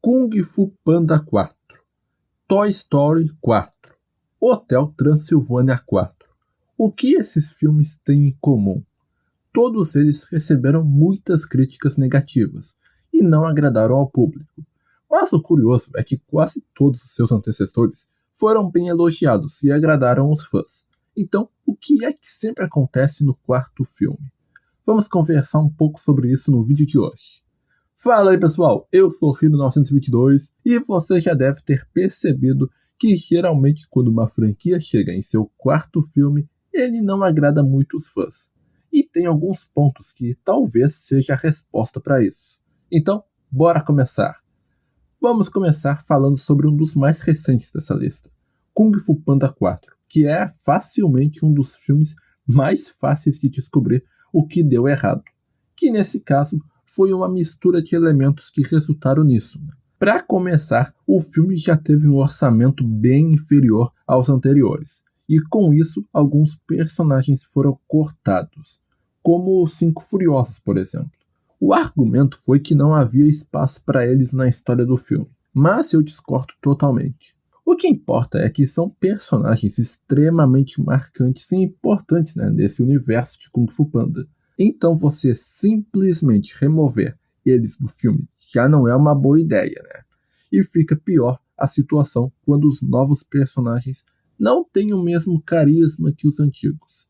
Kung Fu Panda 4, Toy Story 4, Hotel Transilvânia 4. O que esses filmes têm em comum? Todos eles receberam muitas críticas negativas e não agradaram ao público. Mas o curioso é que quase todos os seus antecessores foram bem elogiados e agradaram os fãs. Então, o que é que sempre acontece no quarto filme? Vamos conversar um pouco sobre isso no vídeo de hoje. Fala aí pessoal, eu sou o Rino922 e você já deve ter percebido que geralmente quando uma franquia chega em seu quarto filme, ele não agrada muito os fãs. E tem alguns pontos que talvez seja a resposta para isso. Então, bora começar. Vamos começar falando sobre um dos mais recentes dessa lista, Kung Fu Panda 4, que é facilmente um dos filmes mais fáceis de descobrir o que deu errado, que nesse caso foi uma mistura de elementos que resultaram nisso. Para começar, o filme já teve um orçamento bem inferior aos anteriores, e com isso alguns personagens foram cortados, como os Cinco Furiosos, por exemplo. O argumento foi que não havia espaço para eles na história do filme, mas eu discordo totalmente. O que importa é que são personagens extremamente marcantes e importantes nesse universo de Kung Fu Panda. Então você simplesmente remover eles do filme já não é uma boa ideia, E fica pior a situação quando os novos personagens não têm o mesmo carisma que os antigos.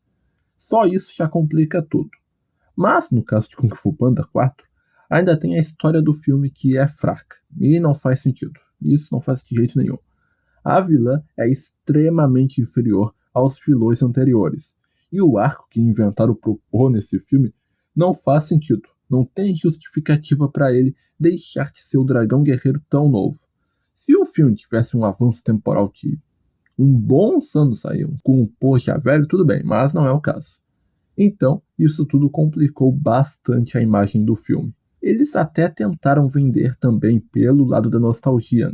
Só isso já complica tudo. Mas no caso de Kung Fu Panda 4, ainda tem a história do filme que é fraca e não faz sentido. Isso não faz de jeito nenhum. A vilã é extremamente inferior aos vilões anteriores. E o arco que inventaram propor nesse filme não faz sentido. Não tem justificativa para ele deixar de ser o dragão guerreiro tão novo. Se o filme tivesse um avanço temporal de bons anos aí, com um Po já velho, tudo bem, mas não é o caso. Então, isso tudo complicou bastante a imagem do filme. Eles até tentaram vender também pelo lado da nostalgia,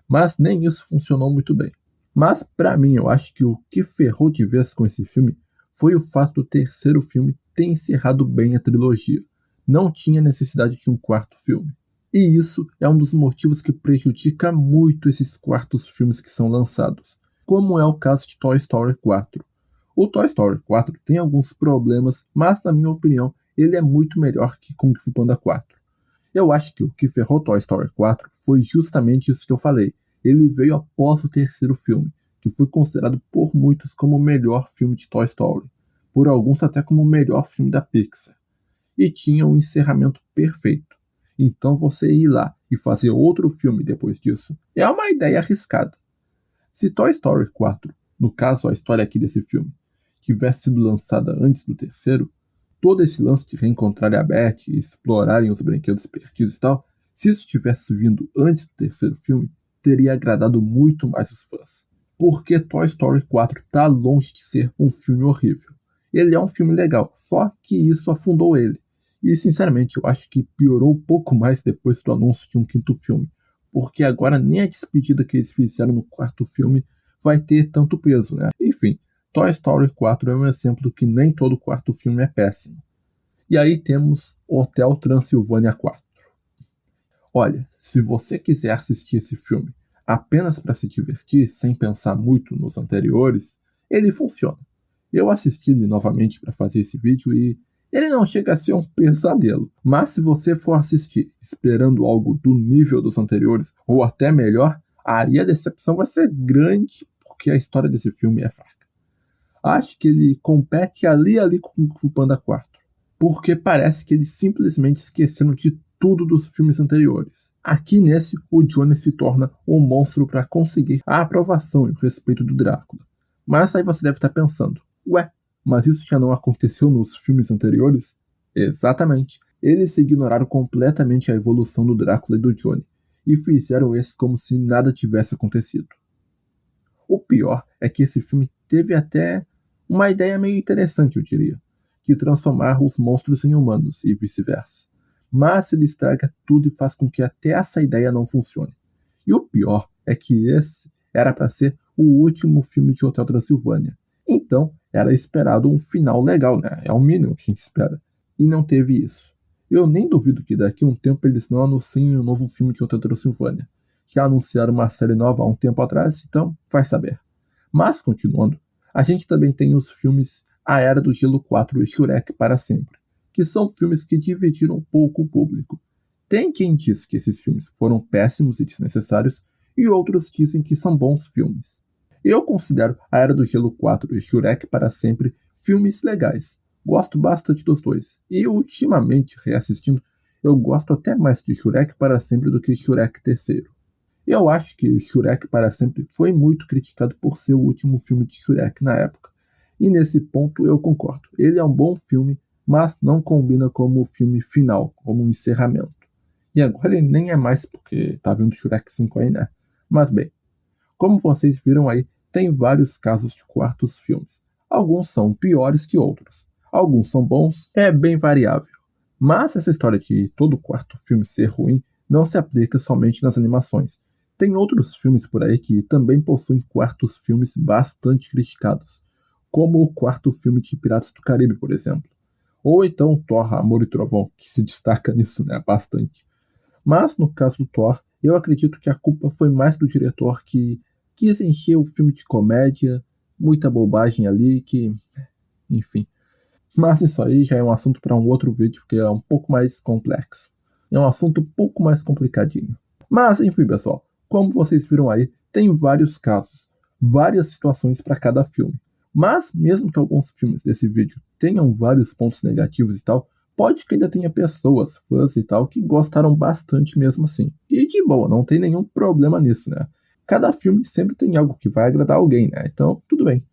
Mas nem isso funcionou muito bem. Mas, pra mim, eu acho que o que ferrou de vez com esse filme foi o fato do terceiro filme ter encerrado bem a trilogia. Não tinha necessidade de um quarto filme. E isso é um dos motivos que prejudica muito esses quartos filmes que são lançados, como é o caso de Toy Story 4. O Toy Story 4 tem alguns problemas, mas na minha opinião, ele é muito melhor que Kung Fu Panda 4. Eu acho que o que ferrou Toy Story 4 foi justamente isso que eu falei. Ele veio após o terceiro filme, que foi considerado por muitos como o melhor filme de Toy Story, por alguns até como o melhor filme da Pixar. E tinha um encerramento perfeito. Então você ir lá e fazer outro filme depois disso é uma ideia arriscada. Se Toy Story 4, no caso a história aqui desse filme, tivesse sido lançada antes do terceiro, todo esse lance de reencontrar a Beth e explorarem os brinquedos perdidos e tal, se isso tivesse vindo antes do terceiro filme, teria agradado muito mais os fãs. Porque Toy Story 4 tá longe de ser um filme horrível. Ele é um filme legal, só que isso afundou ele. E sinceramente eu acho que piorou um pouco mais depois do anúncio de um quinto filme. Porque agora nem a despedida que eles fizeram no quarto filme vai ter tanto peso, Enfim, Toy Story 4 é um exemplo que nem todo quarto filme é péssimo. E aí temos Hotel Transilvânia 4. Olha, se você quiser assistir esse filme apenas para se divertir, sem pensar muito nos anteriores, ele funciona. Eu assisti ele novamente para fazer esse vídeo e ele não chega a ser um pesadelo. Mas se você for assistir esperando algo do nível dos anteriores, ou até melhor, aí a decepção vai ser grande, porque a história desse filme é fraca. Acho que ele compete ali com o Panda 4, porque parece que eles simplesmente esqueceram de tudo dos filmes anteriores. Aqui nesse, o Johnny se torna um monstro para conseguir a aprovação e o respeito do Drácula. Mas aí você deve estar pensando, ué, mas isso já não aconteceu nos filmes anteriores? Exatamente, eles ignoraram completamente a evolução do Drácula e do Johnny, e fizeram esse como se nada tivesse acontecido. O pior é que esse filme teve até uma ideia meio interessante, eu diria, de transformar os monstros em humanos e vice-versa. Mas ele estraga tudo e faz com que até essa ideia não funcione. E o pior é que esse era para ser o último filme de Hotel Transilvânia. Então, era esperado um final legal, É o mínimo que a gente espera. E não teve isso. Eu nem duvido que daqui a um tempo eles não anunciem um novo filme de Hotel Transilvânia. Já anunciaram uma série nova há um tempo atrás, então vai saber. Mas, continuando, a gente também tem os filmes A Era do Gelo 4 e Shrek para Sempre, que são filmes que dividiram um pouco o público. Tem quem diz que esses filmes foram péssimos e desnecessários, e outros dizem que são bons filmes. Eu considero A Era do Gelo 4 e Shrek para Sempre filmes legais. Gosto bastante dos dois. E ultimamente, reassistindo, eu gosto até mais de Shrek para Sempre do que Shrek terceiro. Eu acho que Shrek para Sempre foi muito criticado por ser o último filme de Shrek na época. E nesse ponto eu concordo. Ele é um bom filme, mas não combina como o filme final, como um encerramento. E agora ele nem é mais porque tá vindo Shrek 5 aí, né? Mas bem, como vocês viram aí, tem vários casos de quartos filmes. Alguns são piores que outros. Alguns são bons, é bem variável. Mas essa história de todo quarto filme ser ruim não se aplica somente nas animações. Tem outros filmes por aí que também possuem quartos filmes bastante criticados, como o quarto filme de Piratas do Caribe, por exemplo. Ou então Thor, Amor e Trovão, que se destaca nisso, né, bastante. Mas no caso do Thor, eu acredito que a culpa foi mais do diretor que quis encher o filme de comédia, muita bobagem ali, que... enfim. Mas isso aí já é um assunto para um outro vídeo, que é um pouco mais complexo. É um assunto um pouco mais complicadinho. Mas enfim, pessoal, como vocês viram aí, tem vários casos, várias situações para cada filme. Mas mesmo que alguns filmes desse vídeo tenham vários pontos negativos e tal, pode que ainda tenha pessoas, fãs e tal, que gostaram bastante mesmo assim. E de boa, não tem nenhum problema nisso, né? Cada filme sempre tem algo que vai agradar alguém, né? Então, tudo bem.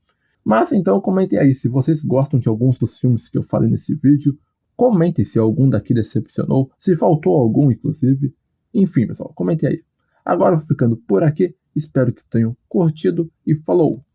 Mas então comentem aí se vocês gostam de alguns dos filmes que eu falei nesse vídeo. Comentem se algum daqui decepcionou, se faltou algum inclusive. Enfim, pessoal, comentem aí. Agora eu vou ficando por aqui, espero que tenham curtido e falou!